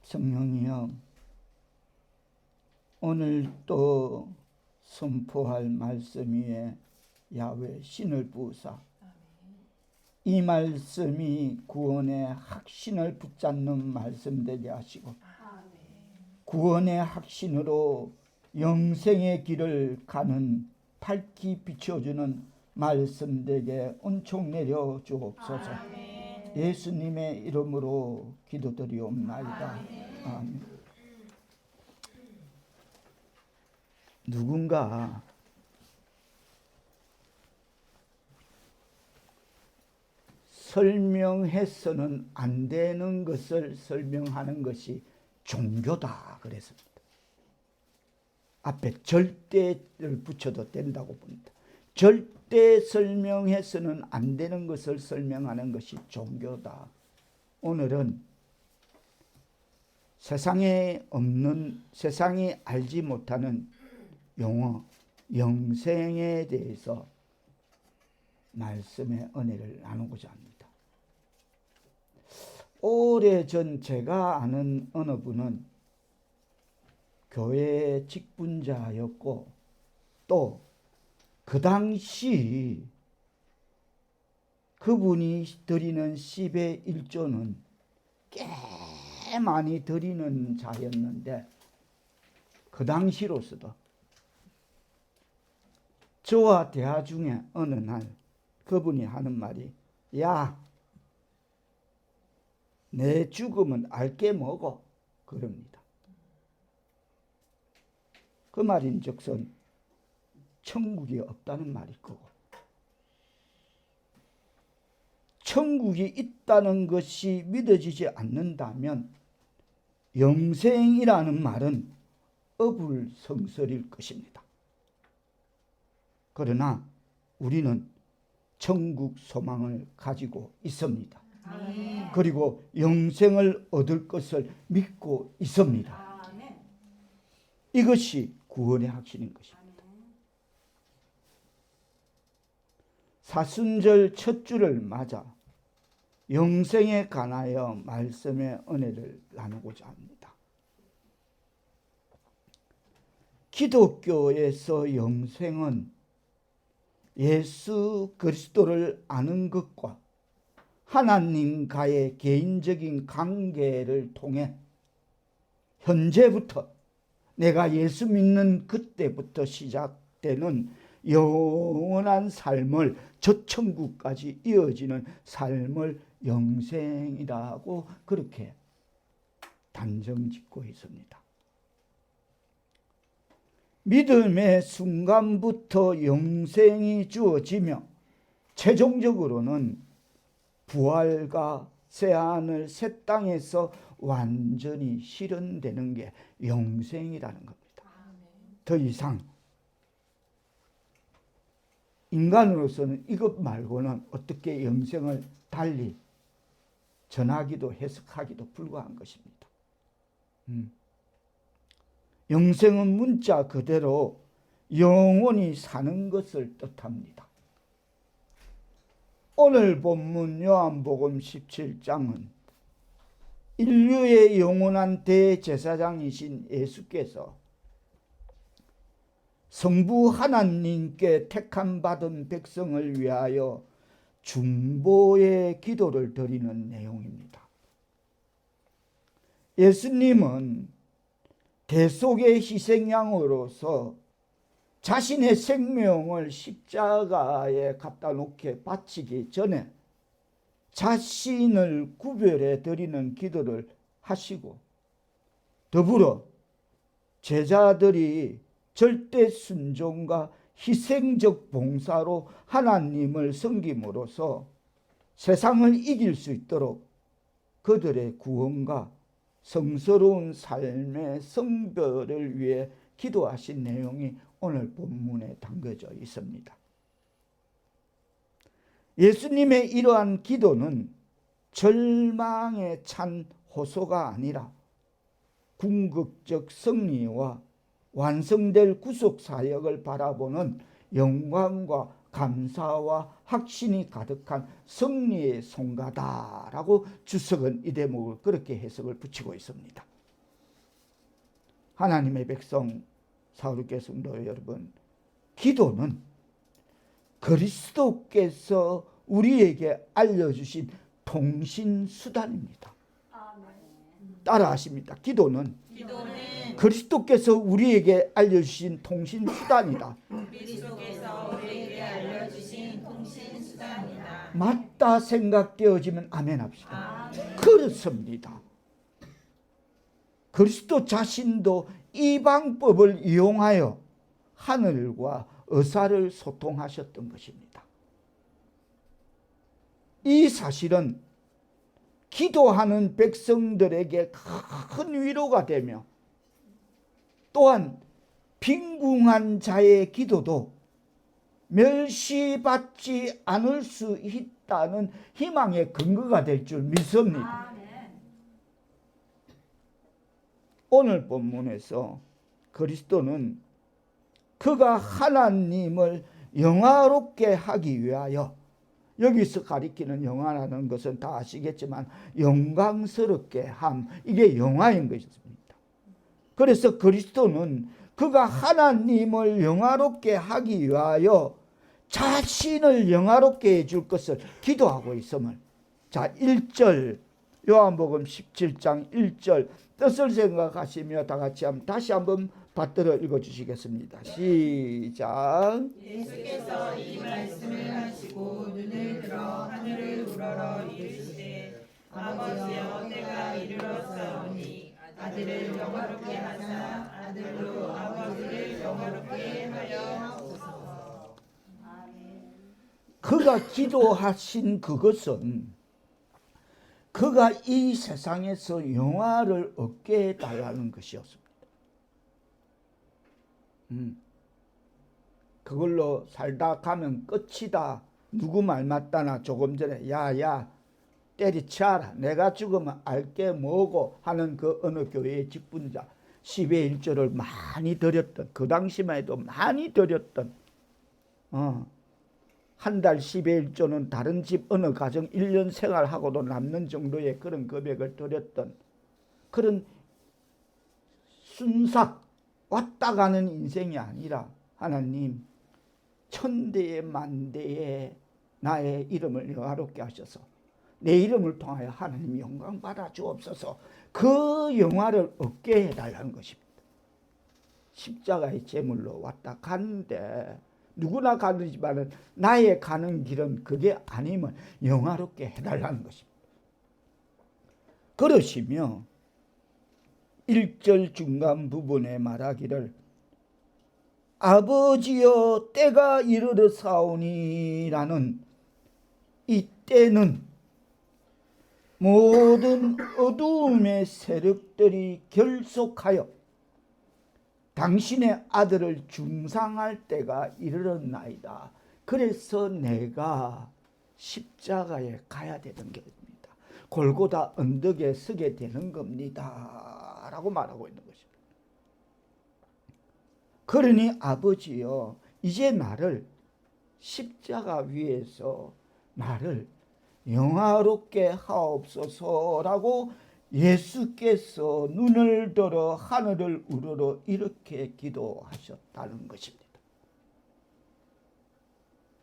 성령이여, 오늘 또 선포할 말씀 위에 야훼 신을 부으사 이 말씀이 구원의 확신을 붙잡는 말씀 되게 하시고 구원의 확신으로 영생의 길을 가는 밝히 비춰주는 말씀 되게 은총 내려 주옵소서. 예수님의 이름으로 기도드리옵나이다. 아멘. 누군가 설명해서는 안 되는 것을 설명하는 것이 종교다 그랬습니다. 앞에 절대를 붙여도 된다고 봅니다. 절대 설명해서는 안 되는 것을 설명하는 것이 종교다. 오늘은 세상에 없는, 세상이 알지 못하는 용어, 영생에 대해서 말씀의 은혜를 나누고자 합니다. 오래전 제가 아는 어느 분은 교회 직분자였고 또 그 당시 그분이 드리는 10의 1조는 꽤 많이 드리는 자였는데 그 당시로서도 저와 대화 중에 어느 날 그분이 하는 말이, 야, 내 죽음은 알게 뭐고 그럽니다. 그 말인즉슨 천국이 없다는 말일 거고, 천국이 있다는 것이 믿어지지 않는다면 영생이라는 말은 어불성설일 것입니다. 그러나 우리는 천국 소망을 가지고 있습니다. 아멘. 그리고 영생을 얻을 것을 믿고 있습니다. 아멘. 이것이 구원의 확신인 것입니다. 사순절 첫 주를 맞아 영생에 관하여 말씀의 은혜를 나누고자 합니다. 기독교에서 영생은 예수 그리스도를 아는 것과 하나님과의 개인적인 관계를 통해 현재부터 내가 예수 믿는 그때부터 시작되는 영원한 삶을 저 천국까지 이어지는 삶을 영생이라고 그렇게 단정짓고 있습니다. 믿음의 순간부터 영생이 주어지며 최종적으로는 부활과 새하늘 새 땅에서 완전히 실현되는 게 영생이라는 겁니다. 더 이상 인간으로서는 이것 말고는 어떻게 영생을 달리 전하기도 해석하기도 불가한 것입니다. 영생은 문자 그대로 영원히 사는 것을 뜻합니다. 오늘 본문 요한복음 17장은 인류의 영원한 대제사장이신 예수께서 성부 하나님께 택함 받은 백성을 위하여 중보의 기도를 드리는 내용입니다. 예수님은 대속의 희생양으로서 자신의 생명을 십자가에 갖다 놓게 바치기 전에 자신을 구별해 드리는 기도를 하시고 더불어 제자들이 절대 순종과 희생적 봉사로 하나님을 섬김으로써 세상을 이길 수 있도록 그들의 구원과 성스러운 삶의 성별을 위해 기도하신 내용이 오늘 본문에 담겨져 있습니다. 예수님의 이러한 기도는 절망에 찬 호소가 아니라 궁극적 승리와 완성될 구속 사역을 바라보는 영광과 감사와 확신이 가득한 승리의 송가다라고 주석은 이 대목을 그렇게 해석을 붙이고 있습니다. 하나님의 백성 사울교회 성도 여러분, 기도는 그리스도께서 우리에게 알려주신 통신수단입니다. 따라 하십니다. 기도는 그리스도께서 우리에게 알려주신 통신수단이다. 맞다 생각되어지면 아멘 합시다. 그렇습니다. 그리스도 자신도 이 방법을 이용하여 하늘과 의사를 소통하셨던 것입니다. 이 사실은 기도하는 백성들에게 큰 위로가 되며 또한 빈궁한 자의 기도도 멸시받지 않을 수 있다는 희망의 근거가 될 줄 믿습니다. 오늘 본문에서 그리스도는 그가 하나님을 영화롭게 하기 위하여, 여기서 가리키는 영화라는 것은 다 아시겠지만 영광스럽게 함, 이게 영화인 것입니다. 그래서 그리스도는 그가 하나님을 영화롭게 하기 위하여 자신을 영화롭게 해줄 것을 기도하고 있음을, 자 1절 요한복음 17장 1절 뜻을 생각하시며 다 같이 다시 한번 받들어 읽어주시겠습니다. 시작. 예수께서 이 말씀을 하시고 눈을 들어 하늘을 우러러 이르시되 아버지여 때가 이르렀사오니 아들을 영화롭게 하사 아들로 아버지를 영화롭게 하려 하옵소서. 그가 기도하신 그것은 그가 이 세상에서 영화를 얻게 해달라는 것이었습니다. 그걸로 살다 가면 끝이다. 누구 말 맞다나 조금 전에 야야 때리치아라. 내가 죽으면 알게 뭐고 하는 그 어느 교회의 직분자 10의 1조를 많이 드렸던, 그 당시만 해도 많이 드렸던, 한 달 10의 1조는 다른 집 어느 가정 1년 생활하고도 남는 정도의 그런 금액을 드렸던 그런 순삭 왔다 가는 인생이 아니라 하나님 천대의 만대의 나의 이름을 영화롭게 하셔서 내 이름을 통하여 하나님 영광 받아 주옵소서. 그 영화를 얻게 해달라는 것입니다. 십자가의 제물로 왔다 가는데 누구나 가지만은 나의 가는 길은 그게 아니면 영화롭게 해달라는 것입니다. 그러시며 1절 중간 부분에 말하기를 아버지여 때가 이르렀사오니라는 이 때는 모든 어두움의 세력들이 결속하여 당신의 아들을 중상할 때가 이르렀나이다. 그래서 내가 십자가에 가야 되는 겁니다. 골고다 언덕에 서게 되는 겁니다. 라고 말하고 있는 것입니다. 그러니 아버지여 이제 나를 십자가 위에서 나를 영화롭게 하옵소서라고 예수께서 눈을 들어 하늘을 우러러 이렇게 기도하셨다는 것입니다.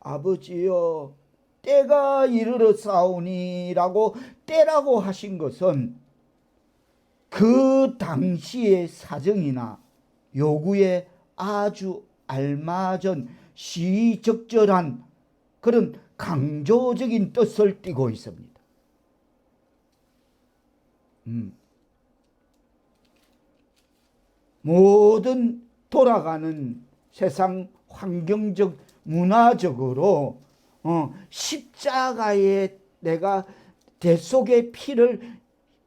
아버지여 때가 이르렀사오니라고 때라고 하신 것은 그 당시의 사정이나 요구에 아주 알맞은 시적절한 그런 강조적인 뜻을 띠고 있습니다. 모든 돌아가는 세상 환경적 문화적으로 십자가에 내가 대속의 피를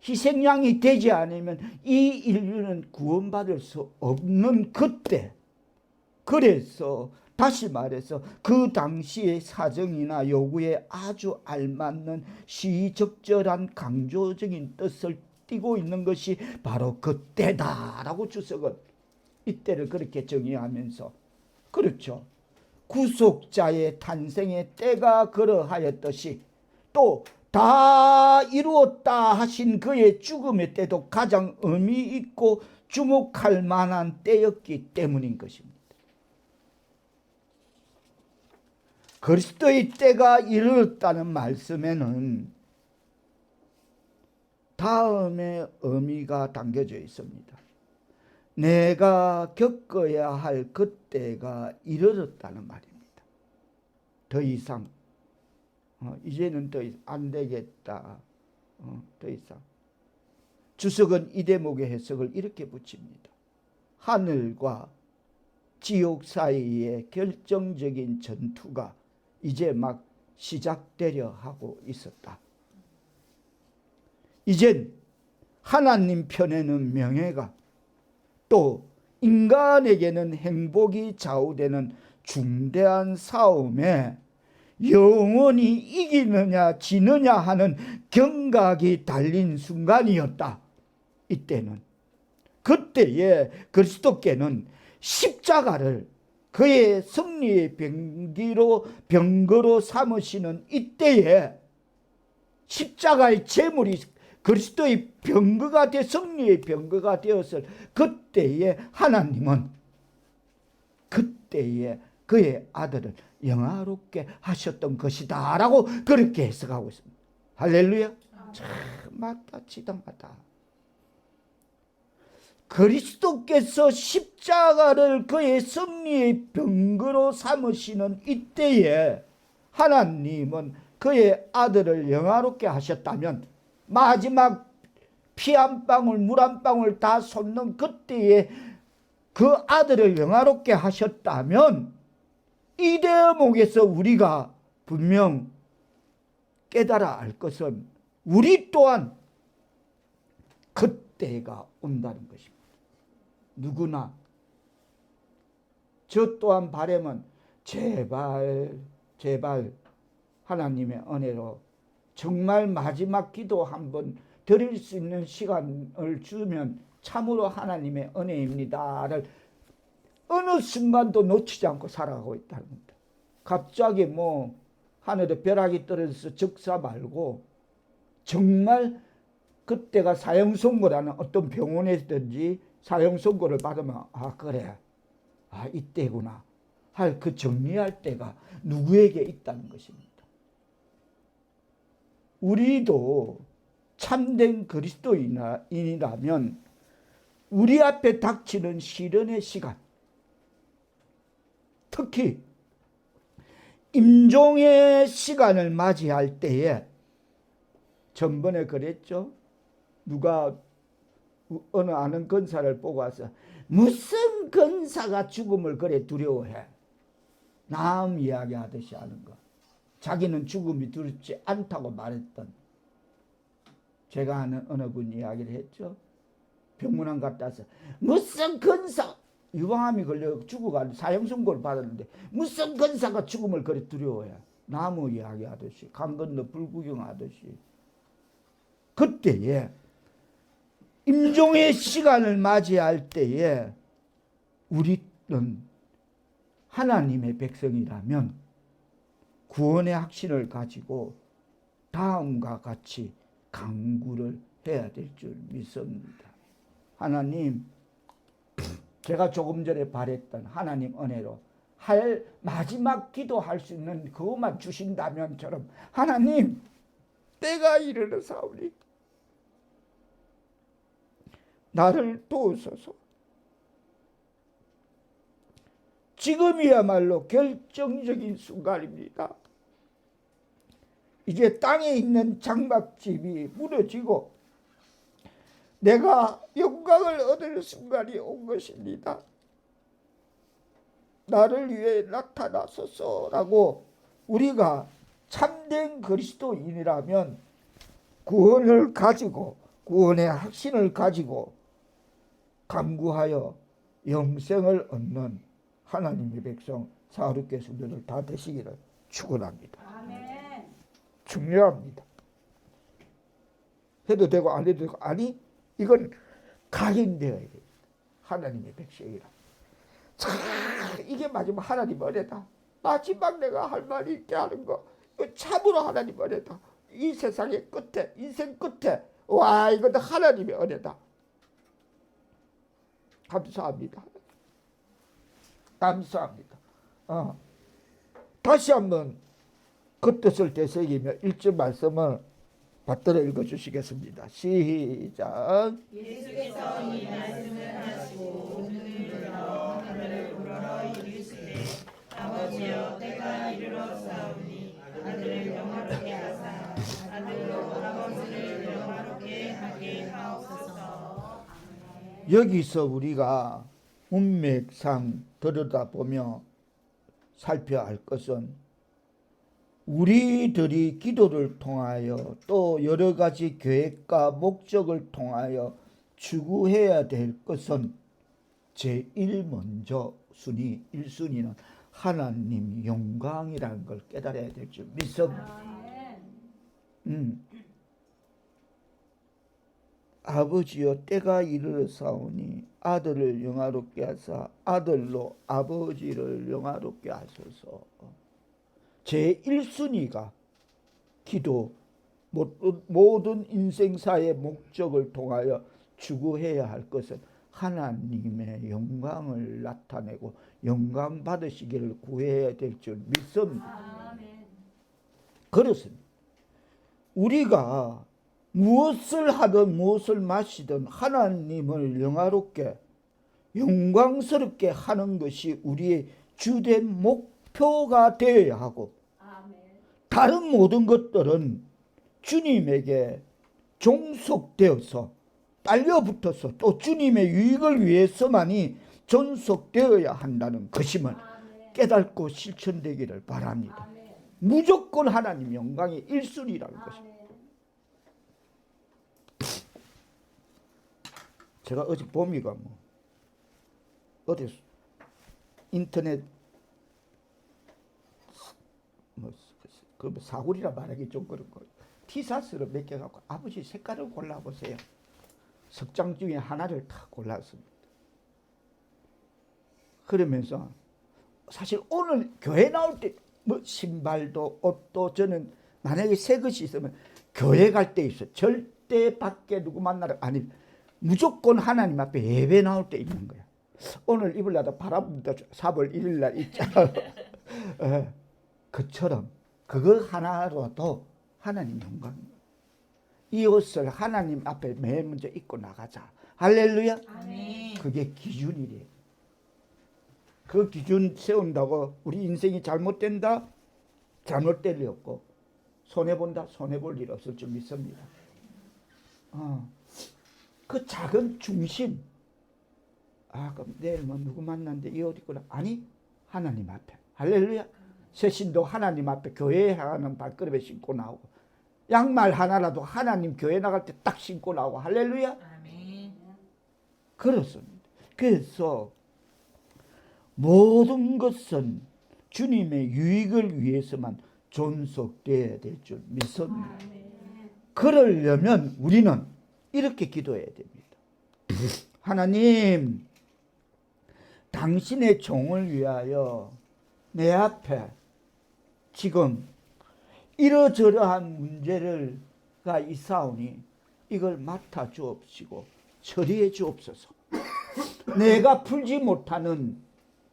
희생양이 되지 않으면 이 인류는 구원받을 수 없는 그때, 그래서 다시 말해서 그 당시의 사정이나 요구에 아주 알맞는 시적절한 강조적인 뜻을 띠고 있는 것이 바로 그때다라고 주석은 이때를 그렇게 정의하면서, 그렇죠, 구속자의 탄생의 때가 그러하였듯이 또 다 이루었다 하신 그의 죽음의 때도 가장 의미 있고 주목할 만한 때였기 때문인 것입니다. 그리스도의 때가 이르렀다는 말씀에는 다음의 의미가 담겨져 있습니다. 내가 겪어야 할 그때가 이르렀다는 말입니다. 더 이상 이제는 더 안 되겠다. 더 이상. 주석은 이 대목의 해석을 이렇게 붙입니다. 하늘과 지옥 사이의 결정적인 전투가 이제 막 시작되려 하고 있었다. 이젠 하나님 편에는 명예가, 또 인간에게는 행복이 좌우되는 중대한 싸움에 영원히 이기느냐 지느냐 하는 경각이 달린 순간이었다. 이때는, 그때에 그리스도께는 십자가를 그의 승리의 병거로 삼으시는 이때에 십자가의 제물이 그리스도의 병거가 되 승리의 병거가 되었을 그때에 하나님은 그때에 그의 아들을 영화롭게 하셨던 것이다 라고 그렇게 해석하고 있습니다. 할렐루야. 참 맞다 지당하다. 그리스도께서 십자가를 그의 승리의 병거로 삼으시는 이때에 하나님은 그의 아들을 영화롭게 하셨다면, 마지막 피 한 방울 물 한 방울 다 쏟는 그때에 그 아들을 영화롭게 하셨다면, 이 대목에서 우리가 분명 깨달아 알 것은 우리 또한 그때가 온다는 것입니다. 누구나. 저 또한 바람은 제발 하나님의 은혜로 정말 마지막 기도 한번 드릴 수 있는 시간을 주면 참으로 하나님의 은혜입니다를 어느 순간도 놓치지 않고 살아가고 있다는 겁니다. 갑자기 하늘에 벼락이 떨어져서 적사 말고, 정말 그때가 사형선고라는 어떤 병원에든지 사형선고를 받으면 그래, 이때구나 할 그 정리할 때가 누구에게 있다는 것입니다. 우리도 참된 그리스도인이라면 우리 앞에 닥치는 시련의 시간, 특히 임종의 시간을 맞이할 때에, 전번에 그랬죠. 누가 어느 아는 권사를 보고 와서 무슨 권사가 죽음을 그래 두려워해. 남 이야기하듯이 하는 거. 자기는 죽음이 두렵지 않다고 말했던, 제가 아는 어느 분 이야기를 했죠. 병문안 갔다 와서 무슨 권사, 유방암이 걸려 죽어가는 사형선고를 받았는데 무슨 권사가 죽음을 그래 두려워해. 나무 이야기하듯이, 강 건너 불구경하듯이. 그때에 임종의 시간을 맞이할 때에 우리는 하나님의 백성이라면 구원의 확신을 가지고 다음과 같이 간구를 해야 될 줄 믿습니다. 하나님, 제가 조금 전에 바랬던 하나님 은혜로 마지막 기도할 수 있는 그것만 주신다면처럼, 하나님 때가 이르러사오니 나를 도우소서. 지금이야말로 결정적인 순간입니다. 이제 땅에 있는 장막집이 무너지고 내가 영광을 얻을 순간이 온 것입니다. 나를 위해 나타나소서라고 우리가 참된 그리스도인이라면 구원을 가지고, 구원의 확신을 가지고 간구하여 영생을 얻는 하나님의 백성 사르게 성도들 다 되시기를 축원합니다. 아멘. 중요합니다. 해도 되고 안 해도 되고, 아니 이건 각인되어야 됩니다. 하나님의 백성이라. 자, 이게 마지막 하나님 은혜다. 마지막 내가 할 말이 있게 하는 거, 이거 참으로 하나님 은혜다. 이 세상의 끝에, 인생 끝에, 와, 이것도 하나님의 은혜다. 감사합니다. 감사합니다. 다시 한번 그 뜻을 되새기며 1절 말씀을 받들어 읽어주시겠습니다. 시작. 예수께서 이 말씀을 하시고 눈을 들어 하늘을 우러러 이르시되 아버지여 때가 이르렀사오니 아들을 영화롭게 하사 아들로 아버지를 영화롭게 하게 하옵소서. 여기서 우리가 문맥상 들여다보며 살펴야 할 것은 우리들이 기도를 통하여 또 여러 가지 계획과 목적을 통하여 추구해야 될 것은 제일 먼저 1순위는 하나님 영광이라는 걸 깨달아야 될 줄 믿습니다. 아버지여 때가 이르렀사오니 아들을 영화롭게 하사 아들로 아버지를 영화롭게 하소서. 제1순위가 기도, 모든 인생사의 목적을 통하여 추구해야 할 것은 하나님의 영광을 나타내고 영광 받으시기를 구해야 될 줄 믿습니다. 그렇습니다. 우리가 무엇을 하든 무엇을 마시든 하나님을 영화롭게 영광스럽게 하는 것이 우리의 주된 목표가 되어야 하고, 다른 모든 것들은 주님에게 종속되어서 딸려붙어서 또 주님의 유익을 위해서만이 존속되어야 한다는 것임을 깨닫고 실천되기를 바랍니다. 무조건 하나님 영광이 1순위라는 것입니다. 제가 어제 봄이가 어디 인터넷 사골이라 말하기 좀 그런 거 티셔츠를 몇 개 갖고 아버지 색깔을 골라보세요. 석장 중에 하나를 다 골랐습니다. 그러면서 사실 오늘 교회 나올 때 신발도 옷도 저는 만약에 새 것이 있으면 교회 갈 때 있어요. 절대 밖에 누구 만나러 아니 무조건 하나님 앞에 예배 나올 때 입는 거야. 오늘 입으려다 바람부터 4월 1일 날 있잖아. 그처럼 그거 하나로도 하나님 영광. 이 옷을 하나님 앞에 맨 먼저 입고 나가자. 할렐루야. 아멘. 그게 기준이래. 그 기준 세운다고 우리 인생이 잘못된다? 잘못될 일 없고 손해본다? 손해볼 일 없을 줄 믿습니다. 그 작은 중심. 그럼 내일 누구 만났는데 이 옷 입고 아니 하나님 앞에. 할렐루야. 새신도 하나님 앞에 교회에 가는 발걸음에 신고 나오고 양말 하나라도 하나님 교회 나갈 때 딱 신고 나오고 할렐루야. 아멘. 그렇습니다. 그래서 모든 것은 주님의 유익을 위해서만 존속되어야 될 줄 믿습니다. 그러려면 우리는 이렇게 기도해야 됩니다. 하나님, 당신의 종을 위하여 내 앞에 지금 이러저러한 문제가 있사오니 이걸 맡아 주옵시고 처리해 주옵소서. 내가 풀지 못하는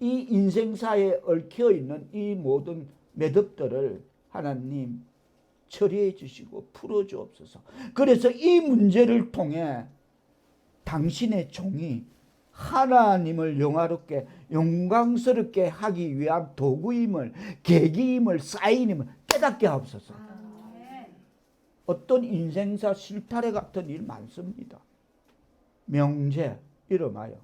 이 인생사에 얽혀 있는 이 모든 매듭들을 하나님 처리해 주시고 풀어 주옵소서. 그래서 이 문제를 통해 당신의 종이 하나님을 영화롭게 영광스럽게 하기 위한 도구임을, 계기임을, 사인임을 깨닫게 하옵소서. 어떤 인생사 실타래 같은 일 많습니다. 명제 이름하여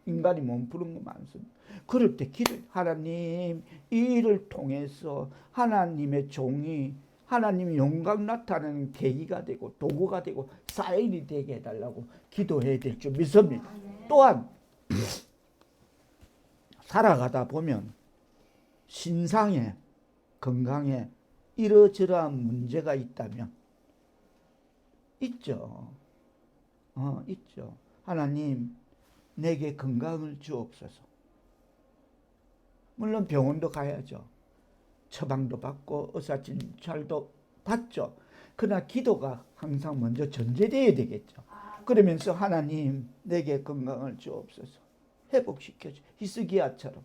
인간이 몸푸는 거 많습니다. 그럴 때 기도해. 하나님, 이 일을 통해서 하나님의 종이 하나님의 영광 나타내는 계기가 되고 도구가 되고 사인이 되게 해달라고 기도해야 될 줄 믿습니다. 또한 살아가다 보면 신상에 건강에 이러저러한 문제가 있다면 있죠. 있죠. 하나님, 내게 건강을 주옵소서. 물론 병원도 가야죠. 처방도 받고 의사 진찰도 받죠. 그러나 기도가 항상 먼저 전제되어야 되겠죠. 그러면서 하나님 내게 건강을 주옵소서. 회복시켜줘. 히스기야처럼.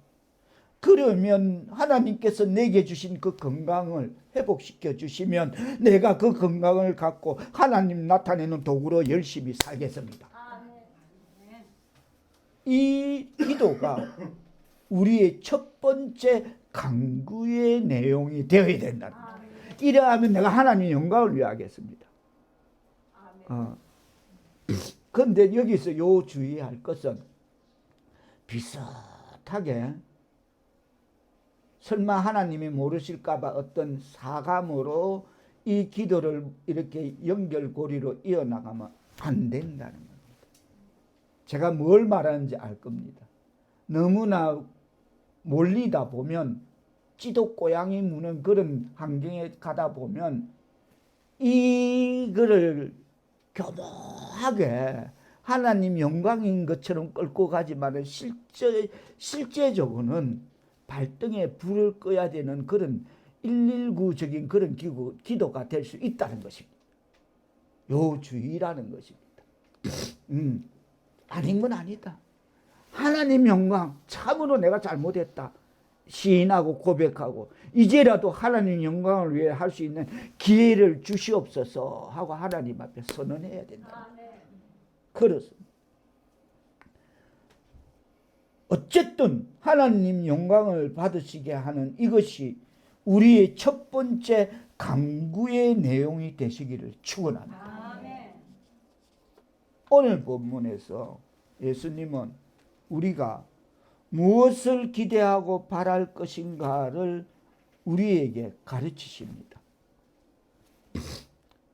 그러면 하나님께서 내게 주신 그 건강을 회복시켜 주시면 내가 그 건강을 갖고 하나님 나타내는 도구로 열심히 살겠습니다. 이 기도가 우리의 첫 번째 간구의 내용이 되어야 된다는 거예요. 이러하면 내가 하나님의 영광을 위해 하겠습니다. 그런데 여기서 요 주의할 것은 비슷하게 설마 하나님이 모르실까봐 어떤 사감으로 이 기도를 이렇게 연결고리로 이어나가면 안 된다는 겁니다. 제가 뭘 말하는지 알 겁니다. 너무나 몰리다 보면 찌도 고양이 무는 그런 환경에 가다 보면 이거를 교묘하게 하나님 영광인 것처럼 끌고 가지만 실제적으로는 발등에 불을 꺼야 되는 그런 119적인 그런 기도가 될 수 있다는 것입니다. 요 주의라는 것입니다. 아닌 건 아니다. 하나님 영광, 참으로 내가 잘못했다. 시인하고 고백하고 이제라도 하나님 영광을 위해 할 수 있는 기회를 주시옵소서 하고 하나님 앞에 선언해야 된다. 그렇습니다. 어쨌든 하나님 영광을 받으시게 하는 이것이 우리의 첫 번째 간구의 내용이 되시기를 축원합니다. 오늘 본문에서 예수님은 우리가 무엇을 기대하고 바랄 것인가를 우리에게 가르치십니다.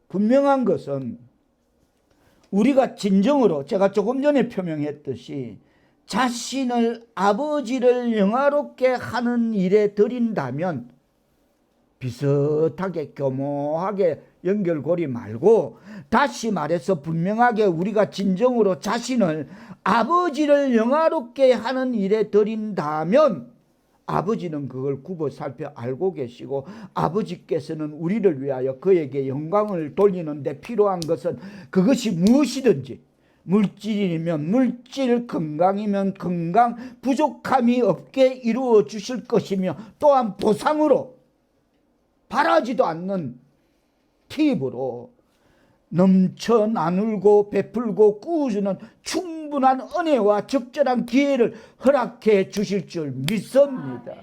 분명한 것은 우리가 진정으로 제가 조금 전에 표명했듯이 자신을 아버지를 영화롭게 하는 일에 들인다면 비슷하게 교묘하게 연결고리 말고 다시 말해서 분명하게 우리가 진정으로 자신을 아버지를 영화롭게 하는 일에 들인다면 아버지는 그걸 굽어 살펴 알고 계시고 아버지께서는 우리를 위하여 그에게 영광을 돌리는 데 필요한 것은 그것이 무엇이든지 물질이면 물질, 건강이면 건강, 부족함이 없게 이루어 주실 것이며 또한 보상으로 바라지도 않는 팁으로 넘쳐 나누고 베풀고 꾸어주는 충분한 은혜와 적절한 기회를 허락해 주실 줄 믿습니다.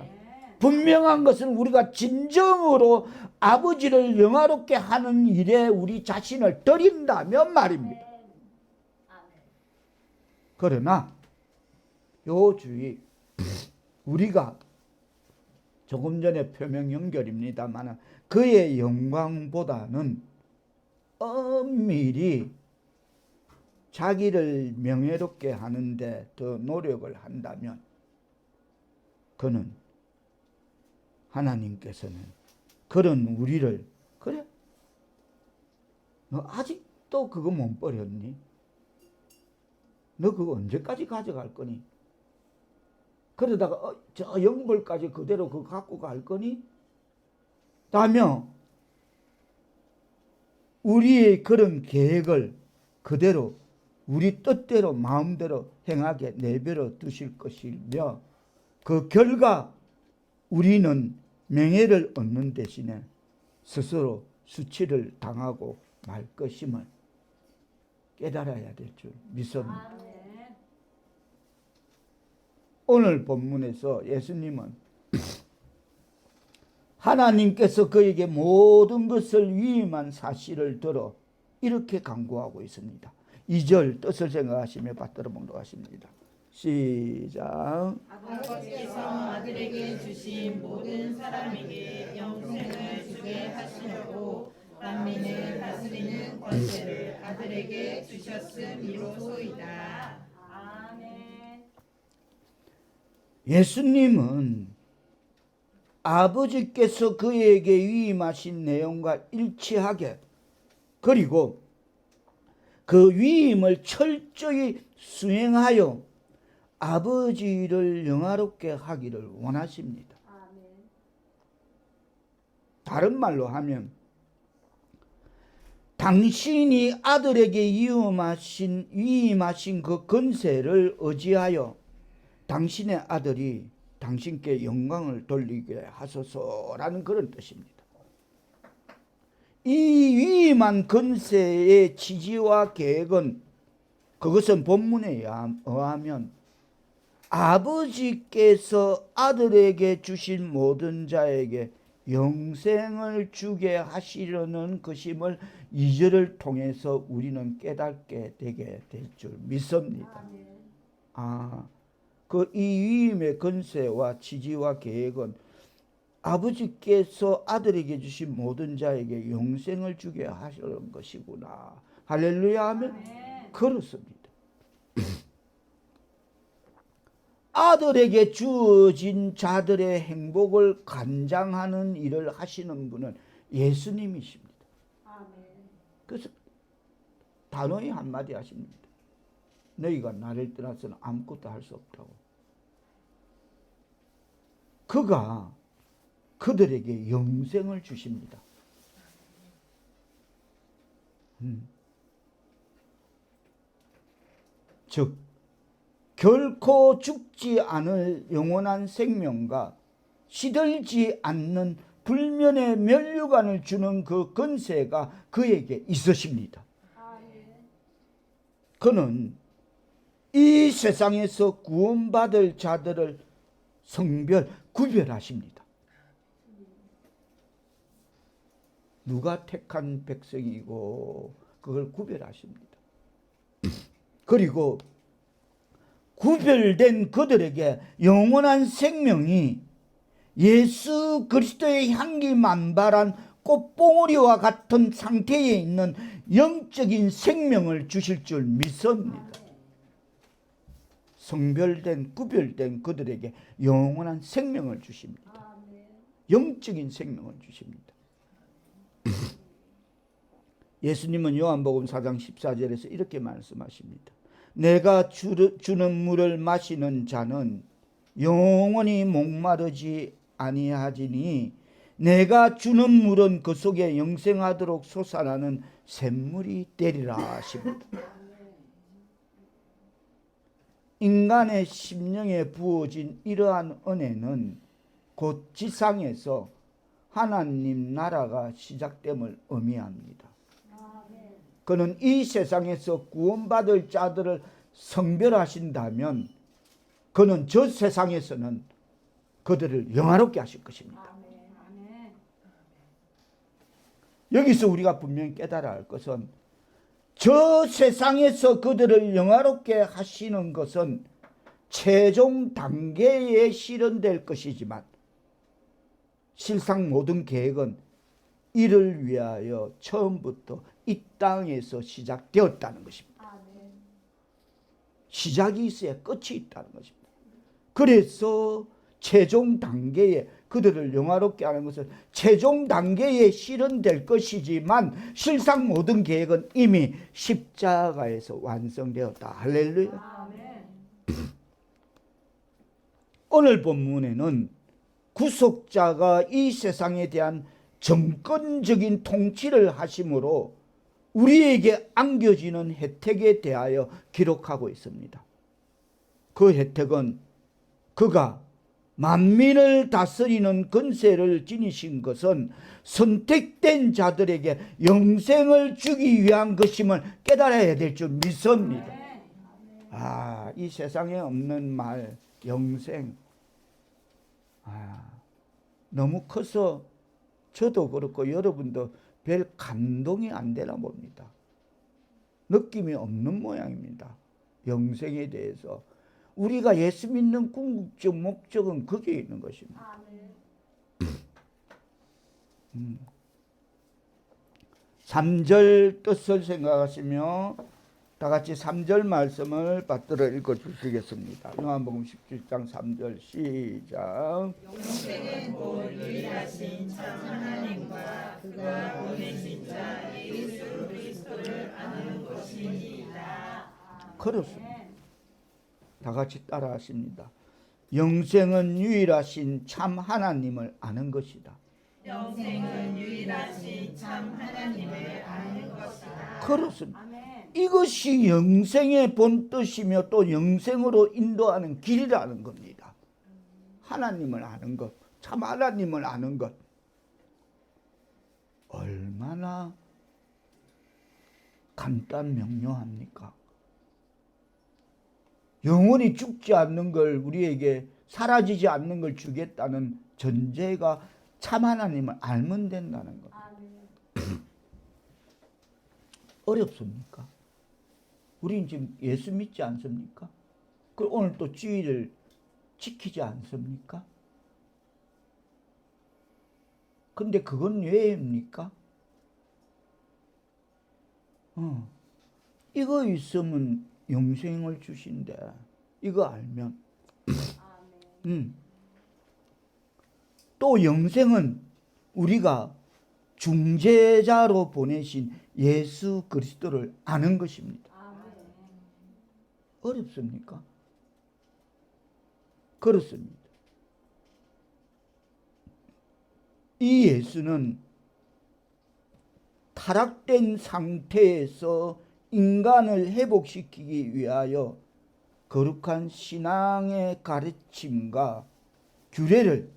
분명한 것은 우리가 진정으로 아버지를 영화롭게 하는 일에 우리 자신을 드린다면 말입니다. 그러나 요 주의 우리가 조금 전에 표명 연결입니다만 그의 영광보다는 엄밀히 자기를 명예롭게 하는데 더 노력을 한다면 그는 하나님께서는 그런 우리를 그래? 너 아직도 그거 못 버렸니? 너 그거 언제까지 가져갈 거니? 그러다가 저 영벌까지 그대로 그거 갖고 갈 거니? 다며 우리의 그런 계획을 그대로 우리 뜻대로 마음대로 행하게 내버려 두실 것이며 그 결과 우리는 명예를 얻는 대신에 스스로 수치를 당하고 말 것임을 깨달아야 될 줄 믿습니다. 오늘 본문에서 예수님은 하나님께서 그에게 모든 것을 위임한 사실을 들어 이렇게 강구하고 있습니다. 2절 뜻을 생각하시며 받들어 먹도록 하십니다. 시작. 아버지께서 아들에게 주신 모든 사람에게 영생을 주게 하시려고 만민을 다스리는 권세를 아들에게 주셨음이로소이다. 아멘. 예수님은 아버지께서 그에게 위임하신 내용과 일치하게 그리고 그 위임을 철저히 수행하여 아버지를 영화롭게 하기를 원하십니다. 다른 말로 하면 당신이 아들에게 위임하신 그 권세를 의지하여 당신의 아들이 당신께 영광을 돌리게 하소서라는 그런 뜻입니다. 이 위임한 권세의 취지와 계획은, 그것은 본문에 의하면 아버지께서 아들에게 주신 모든 자에게 영생을 주게 하시려는 것임을 2절을 통해서 우리는 깨닫게 되게 될 줄 믿습니다. 그 이 위임의 권세와 취지와 계획은 아버지께서 아들에게 주신 모든 자에게 영생을 주게 하시려는 것이구나. 할렐루야 하면 그렇습니다. 아들에게 주어진 자들의 행복을 관장하는 일을 하시는 분은 예수님이십니다. 그래서 단호히 한마디 하십니다. 너희가 나를 떠나서는 아무것도 할 수 없다고. 그가 그들에게 영생을 주십니다. 즉 결코 죽지 않을 영원한 생명과 시들지 않는 불면의 면류관을 주는 그 권세가 그에게 있으십니다. 그는 이 세상에서 구원받을 자들을 구별하십니다. 누가 택한 백성이고 그걸 구별하십니다. 그리고 구별된 그들에게 영원한 생명이 예수 그리스도의 향기 만발한 꽃봉오리와 같은 상태에 있는 영적인 생명을 주실 줄 믿습니다. 성별된 구별된 그들에게 영원한 생명을 주십니다. 영적인 생명을 주십니다. 예수님은 요한복음 4장 14절에서 이렇게 말씀하십니다. 내가 주는 물을 마시는 자는 영원히 목마르지 아니하지니 내가 주는 물은 그 속에 영생하도록 솟아나는 샘물이 되리라 하십니다. 인간의 심령에 부어진 이러한 은혜는 곧 지상에서 하나님 나라가 시작됨을 의미합니다. 그는 이 세상에서 구원받을 자들을 성별하신다면 그는 저 세상에서는 그들을 영화롭게 하실 것입니다. 여기서 우리가 분명히 깨달아야 할 것은 저 세상에서 그들을 영화롭게 하시는 것은 최종 단계에 실현될 것이지만 실상 모든 계획은 이를 위하여 처음부터 이 땅에서 시작되었다는 것입니다. 시작이 있어야 끝이 있다는 것입니다. 그래서 최종 단계에 그들을 영화롭게 하는 것은 최종 단계에 실현될 것이지만 실상 모든 계획은 이미 십자가에서 완성되었다. 할렐루야. 오늘 본문에는 구속자가 이 세상에 대한 정권적인 통치를 하심으로 우리에게 안겨지는 혜택에 대하여 기록하고 있습니다. 그 혜택은 그가 만민을 다스리는 권세를 지니신 것은 선택된 자들에게 영생을 주기 위한 것임을 깨달아야 될 줄 믿습니다. 이 세상에 없는 말 영생, 너무 커서 저도 그렇고 여러분도 별 감동이 안 되나 봅니다. 느낌이 없는 모양입니다. 영생에 대해서. 우리가 예수 믿는 궁극적 목적은 거기에 있는 것입니다. 3절 뜻을 생각하시며 다 같이 3절 말씀을 받들어 읽어주시겠습니다. 요한복음 17장 3절 시작. 영생은 곧 유일하신 참 하나님과 그가 보내신 자 예수 그리스도를 아는 것이니이다. 그렇습니다. 다 같이 따라 하십니다. 영생은 유일하신 참 하나님을 아는 것이다. 영생은 유일하신 참 하나님을 아는 것이다. 그렇습니다. 아멘. 이것이 영생의 본뜻이며 또 영생으로 인도하는 길이라는 겁니다. 하나님을 아는 것, 참 하나님을 아는 것. 얼마나 간단 명료합니까? 영원히 죽지 않는 걸, 우리에게 사라지지 않는 걸 주겠다는 전제가 참 하나님을 알면 된다는 것. 아멘. 어렵습니까? 우린 지금 예수 믿지 않습니까? 그리고 오늘 또 주의를 지키지 않습니까? 근데 그건 왜입니까? 이거 있으면 영생을 주신대. 이거 알면. 아멘. 또 영생은 우리가 중재자로 보내신 예수 그리스도를 아는 것입니다. 아멘. 어렵습니까? 그렇습니다. 이 예수는 타락된 상태에서 인간을 회복시키기 위하여 거룩한 신앙의 가르침과 규례를,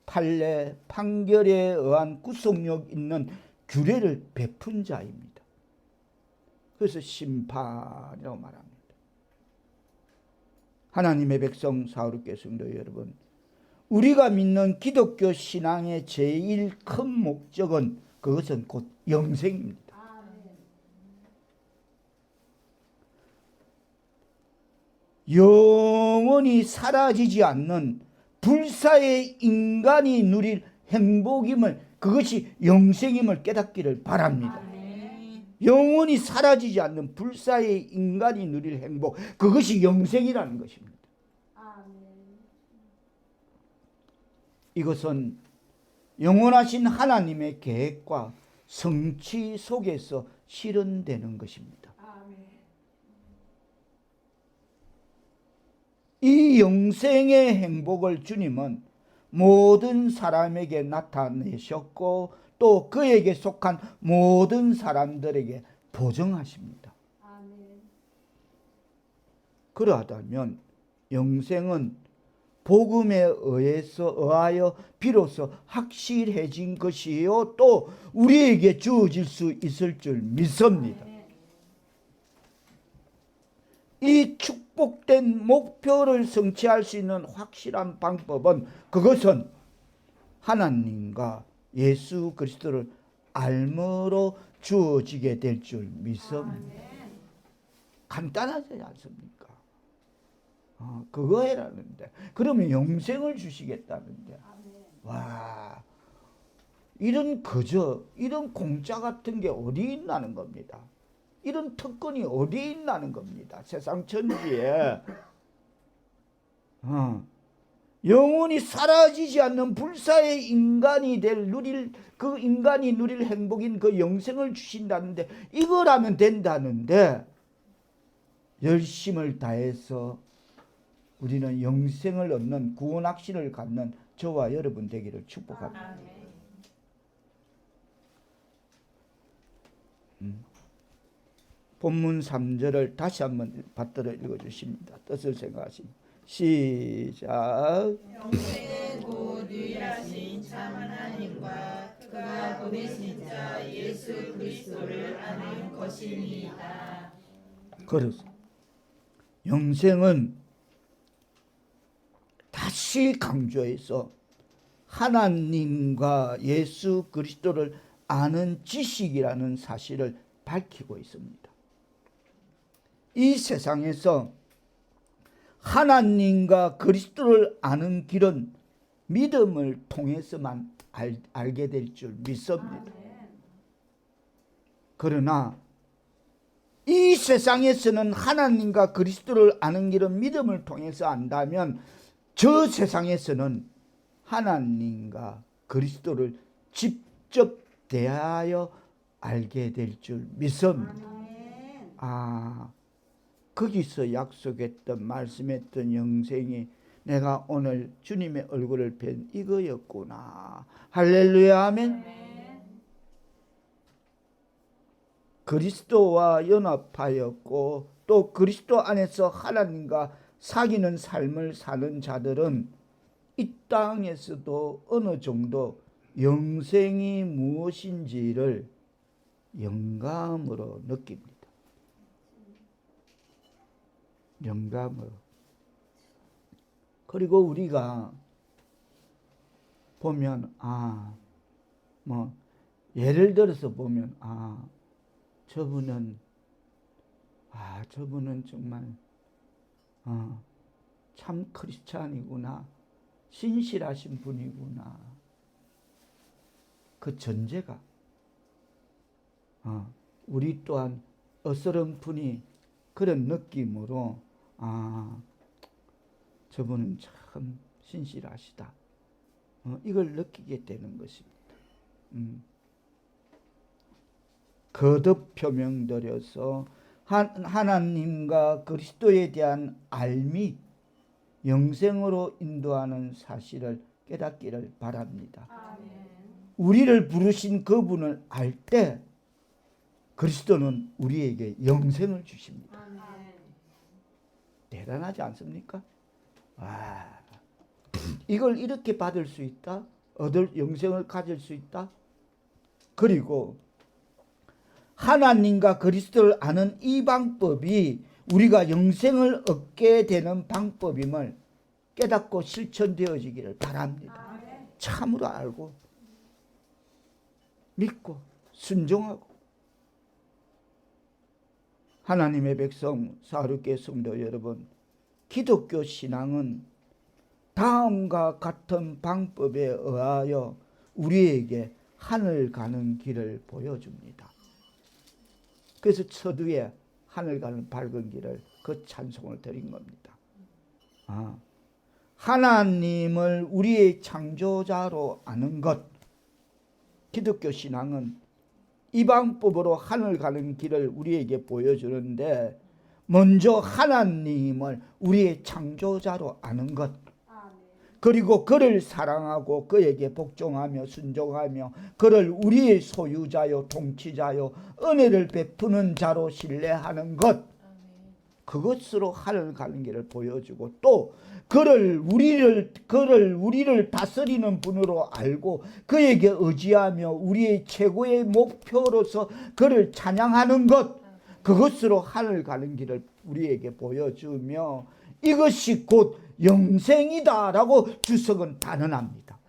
판례, 판결에 의한 구속력 있는 규례를 베푼 자입니다. 그래서 심판이라고 말합니다. 하나님의 백성 사우르께 성도 여러분, 우리가 믿는 기독교 신앙의 제일 큰 목적은 그것은 곧 영생입니다. 아멘. 영원히 사라지지 않는 불사의 인간이 누릴 행복임을, 그것이 영생임을 깨닫기를 바랍니다. 영원히 사라지지 않는 불사의 인간이 누릴 행복, 그것이 영생이라는 것입니다. 아멘. 이것은 영원하신 하나님의 계획과 성취 속에서 실현되는 것입니다. 아멘. 이 영생의 행복을 주님은 모든 사람에게 나타내셨고 또 그에게 속한 모든 사람들에게 보증하십니다. 아멘. 그러하다면 영생은 복음에 의하여 비로소 확실해진 것이요 또 우리에게 주어질 수 있을 줄 믿습니다. 이 축복된 목표를 성취할 수 있는 확실한 방법은, 그것은 하나님과 예수 그리스도를 알므로 주어지게 될 줄 믿습니다. 간단하지 않습니까? 그거 해라는데, 그러면 영생을 주시겠다는데, 와, 이런 이런 공짜 같은 게 어디 있나는 겁니다. 이런 특권이 어디 있나는 겁니다. 세상 천지에. 영원히 사라지지 않는 불사의 인간이 그 인간이 누릴 행복인 그 영생을 주신다는데, 이거라면 된다는데, 열심을 다해서 우리는 영생을 얻는 구원 확신을 갖는 저와 여러분 되기를 축복합니다. 본문 3절을 다시 한번 받들어 읽어주십니다. 뜻을 생각하십니다. 시작. 영생은 곧 유일하신 참 하나님과 그가 보내신 자 예수 그리스도를 아는 것이니이다. 그렇습니다. 영생은 다시 강조해서 하나님과 예수 그리스도를 아는 지식이라는 사실을 밝히고 있습니다. 이 세상에서 하나님과 그리스도를 아는 길은 믿음을 통해서만 알게 될 줄 믿습니다. 그러나 이 세상에서는 하나님과 그리스도를 아는 길은 믿음을 통해서 안다면, 저 세상에서는 하나님과 그리스도를 직접 대하여 알게 될 줄 믿습니다. 거기서 약속했던, 말씀했던 영생이 내가 오늘 주님의 얼굴을 뵌 이거였구나. 할렐루야, 아멘. 그리스도와 연합하였고 또 그리스도 안에서 하나님과 사귀는 삶을 사는 자들은 이 땅에서도 어느 정도 영생이 무엇인지를 영감으로 느낍니다. 영감으로. 그리고 우리가 보면 예를 들어서 보면 저분은 정말 참 크리스찬이구나. 신실하신 분이구나. 그 전제가 우리 또한 어설픈이 그런 느낌으로 저분은 참 신실하시다. 이걸 느끼게 되는 것입니다. 거듭 표명드려서 하나님과 그리스도에 대한 알미, 영생으로 인도하는 사실을 깨닫기를 바랍니다. 우리를 부르신 그분을 알 때 그리스도는 우리에게 영생을 주십니다. 대단하지 않습니까? 이걸 이렇게 받을 수 있다? 영생을 가질 수 있다? 그리고 하나님과 그리스도를 아는 이 방법이 우리가 영생을 얻게 되는 방법임을 깨닫고 실천되어지기를 바랍니다. 참으로 알고 믿고 순종하고. 하나님의 백성 사르게 성도 여러분, 기독교 신앙은 다음과 같은 방법에 의하여 우리에게 하늘 가는 길을 보여줍니다. 그래서 서두에 하늘 가는 밝은 길을 그 찬송을 드린 겁니다. 하나님을 우리의 창조자로 아는 것, 기독교 신앙은 이 방법으로 하늘 가는 길을 우리에게 보여주는데, 먼저 하나님을 우리의 창조자로 아는 것, 그리고 그를 사랑하고 그에게 복종하며 순종하며 그를 우리의 소유자요 통치자요 은혜를 베푸는 자로 신뢰하는 것, 그것으로 하늘 가는 길을 보여주고, 또 그를 우리를 다스리는 분으로 알고 그에게 의지하며 우리의 최고의 목표로서 그를 찬양하는 것, 그것으로 하늘 가는 길을 우리에게 보여주며 이것이 곧 영생이다라고 주석은 단언합니다.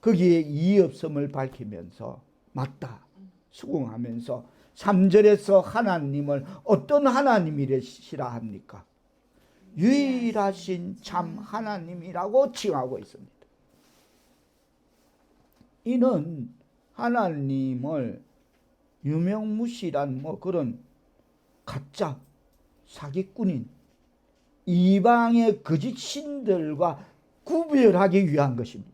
거기에 이의 없음을 밝히면서 맞다 수긍하면서 3절에서 하나님을 어떤 하나님이시라 합니까? 유일하신 참 하나님이라고 칭하고 있습니다. 이는 하나님을 유명무실한 그런 가짜 사기꾼인 이방의 거짓 신들과 구별하기 위한 것입니다.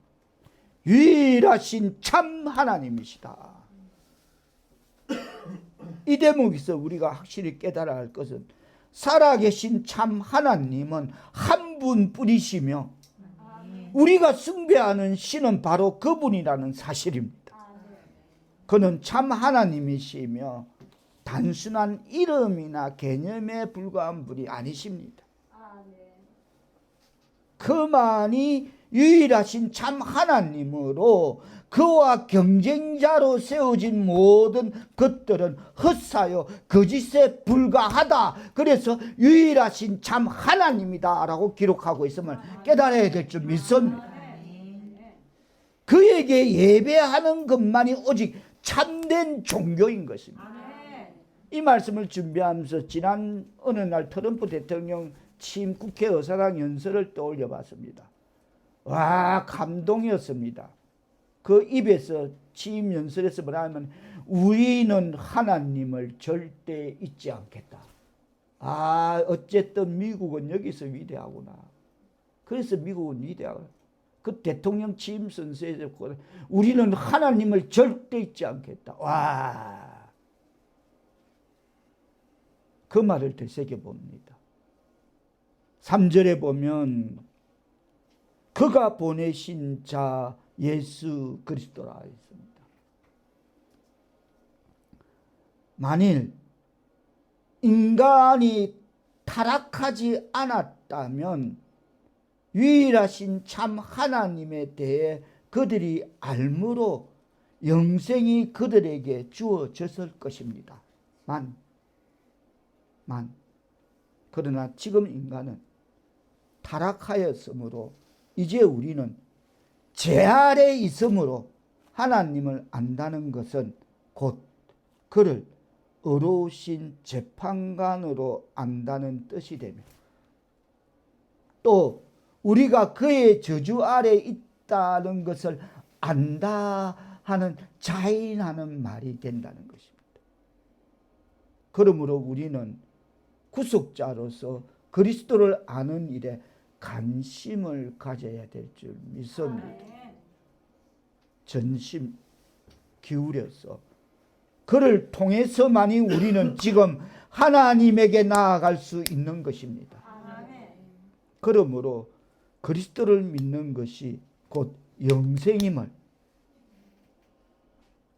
유일하신 참 하나님이시다. 이 대목에서 우리가 확실히 깨달아야 할 것은 살아계신 참 하나님은 한 분뿐이시며 우리가 숭배하는 신은 바로 그분이라는 사실입니다. 그는 참 하나님이시며 단순한 이름이나 개념에 불과한 분이 아니십니다. 그만이 유일하신 참 하나님으로 그와 경쟁자로 세워진 모든 것들은 헛사요 거짓에 불과하다. 그래서 유일하신 참 하나님이다 라고 기록하고 있음을 깨달아야 될 줄 믿습니다. 그에게 예배하는 것만이 오직 참된 종교인 것입니다. 이 말씀을 준비하면서 지난 어느 날 트럼프 대통령 취임 국회의사당 연설을 떠올려 봤습니다. 와, 감동이었습니다. 그 입에서 취임 연설에서 뭐냐면 우리는 하나님을 절대 잊지 않겠다. 어쨌든 미국은 여기서 위대하구나. 그래서 미국은 위대하구나. 그 대통령 취임 선서에서 우리는 하나님을 절대 잊지 않겠다. 와, 그 말을 되새겨 봅니다. 3절에 보면 그가 보내신 자 예수 그리스도라 했습니다. 만일 인간이 타락하지 않았다면 유일하신 참 하나님에 대해 그들이 알므로 영생이 그들에게 주어졌을 것입니다. 그러나 지금 인간은 타락하였으므로 이제 우리는 죄 아래 있으므로 하나님을 안다는 것은 곧 그를 의로우신 재판관으로 안다는 뜻이 됩니다. 또 우리가 그의 저주 아래 있다는 것을 안다 하는 자인하는 말이 된다는 것입니다. 그러므로 우리는 구속자로서 그리스도를 아는 일에 관심을 가져야 될 줄 믿습니다. 전심 기울여서 그를 통해서만이 우리는 지금 하나님에게 나아갈 수 있는 것입니다. 그러므로 그리스도를 믿는 것이 곧 영생임을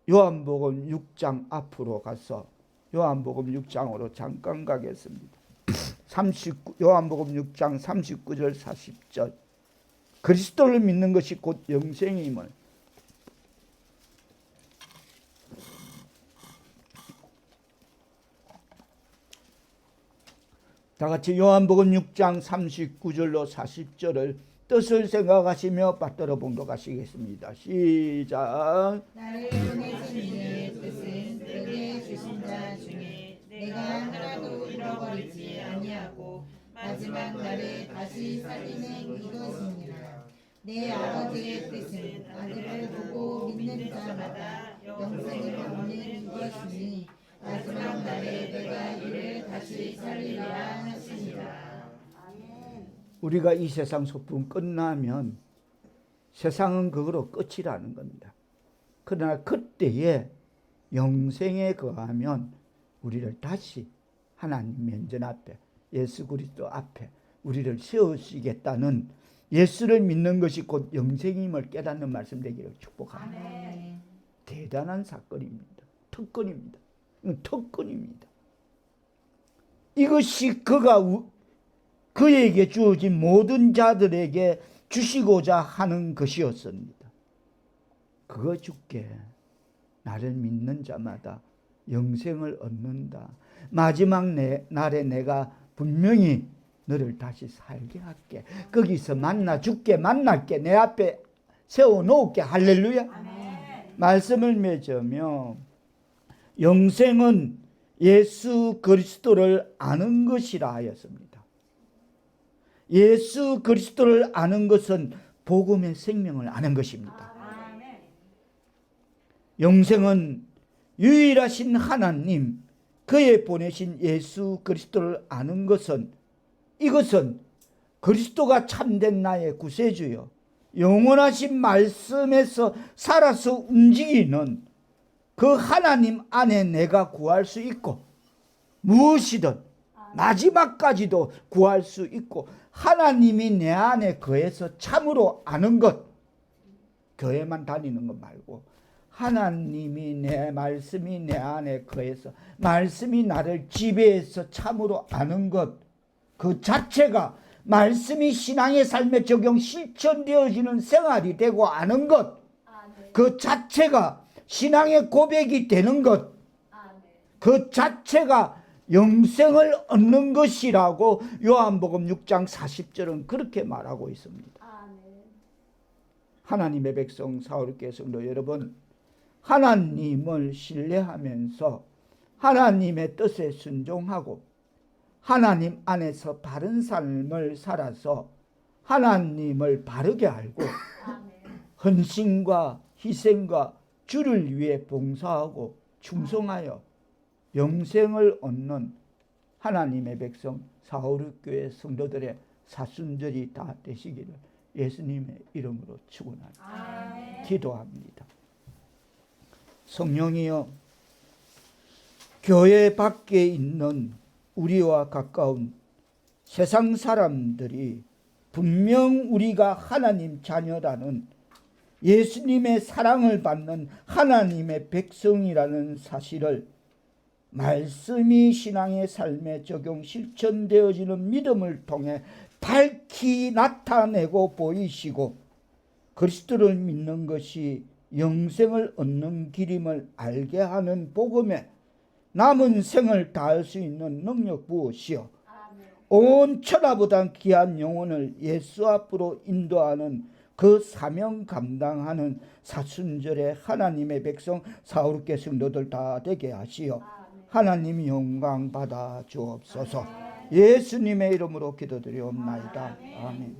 요한복음 6장 앞으로 가서 요한복음 6장으로 잠깐 가겠습니다. 요한복음 6장 39절 40절 그리스도를 믿는 것이 곧 영생임을 다 같이 요한복음 6장 39절로 40절을 뜻을 생각하시며 받들어 봉독하시겠습니다. 시작. 나를 보내신 이의 뜻은 내게 주신 자 중에 내가 하나도 잃어버리지 아니하고 마지막 날에 다시 살리는 이것이니라. 내 아버지의 뜻은 아들을 보고 믿는 자마다 영생을 얻는 이것이니 마지막 날에 내가 이를 다시 살리리라 하시니라. 우리가 이 세상 소풍 끝나면 세상은 그거로 끝이라는 겁니다. 그러나 그때에 영생에 거하면 우리를 다시 하나님 면전 앞에 예수 그리스도 앞에 우리를 세우시겠다는 예수를 믿는 것이 곧 영생임을 깨닫는 말씀 되기를 축복합니다. 아멘. 대단한 사건입니다. 특권입니다. 특권입니다. 이것이 그에게 주어진 모든 자들에게 주시고자 하는 것이었습니다. 그거 주께 나를 믿는 자마다 영생을 얻는다. 마지막 날에 내가 분명히 너를 다시 살게 할게. 거기서 주께 만날게. 내 앞에 세워놓을게. 할렐루야. 아멘. 말씀을 맺으며 영생은 예수 그리스도를 아는 것이라 하였습니다. 예수 그리스도를 아는 것은 복음의 생명을 아는 것입니다. 아멘. 영생은 유일하신 하나님, 그의 보내신 예수 그리스도를 아는 것은 이것은 그리스도가 참된 나의 구세주요 영원하신 말씀에서 살아서 움직이는 그 하나님 안에 내가 구할 수 있고 무엇이든 마지막까지도 구할 수 있고 하나님이 내 안에 거해서 참으로 아는 것, 교회만 다니는 것 말고 하나님이 내 말씀이 내 안에 거해서 말씀이 나를 지배해서 참으로 아는 것, 그 자체가 말씀이 신앙의 삶에 적용 실천되어지는 생활이 되고 아는 것, 그 자체가 신앙의 고백이 되는 것, 그 자체가 영생을 얻는 것이라고 요한복음 6장 40절은 그렇게 말하고 있습니다. 하나님의 백성 사울교회 성도 여러분, 하나님을 신뢰하면서 하나님의 뜻에 순종하고 하나님 안에서 바른 삶을 살아서 하나님을 바르게 알고 헌신과 희생과 주를 위해 봉사하고 충성하여 영생을 얻는 하나님의 백성 사울교회 성도들의 사순절이 다 되시기를 예수님의 이름으로 축원합니다. 기도합니다. 성령이여, 교회 밖에 있는 우리와 가까운 세상 사람들이 분명 우리가 하나님 자녀라는 예수님의 사랑을 받는 하나님의 백성이라는 사실을 말씀이 신앙의 삶에 적용 실천되어지는 믿음을 통해 밝히 나타내고 보이시고 그리스도를 믿는 것이 영생을 얻는 길임을 알게 하는 복음에 남은 생을 다할 수 있는 능력 무엇이요 온 천하보다 귀한 영혼을 예수 앞으로 인도하는 그 사명 감당하는 사순절의 하나님의 백성 사울교 성도들 다 되게 하시어 하나님 영광 받아 주옵소서. 예수님의 이름으로 기도드리옵나이다. 아멘.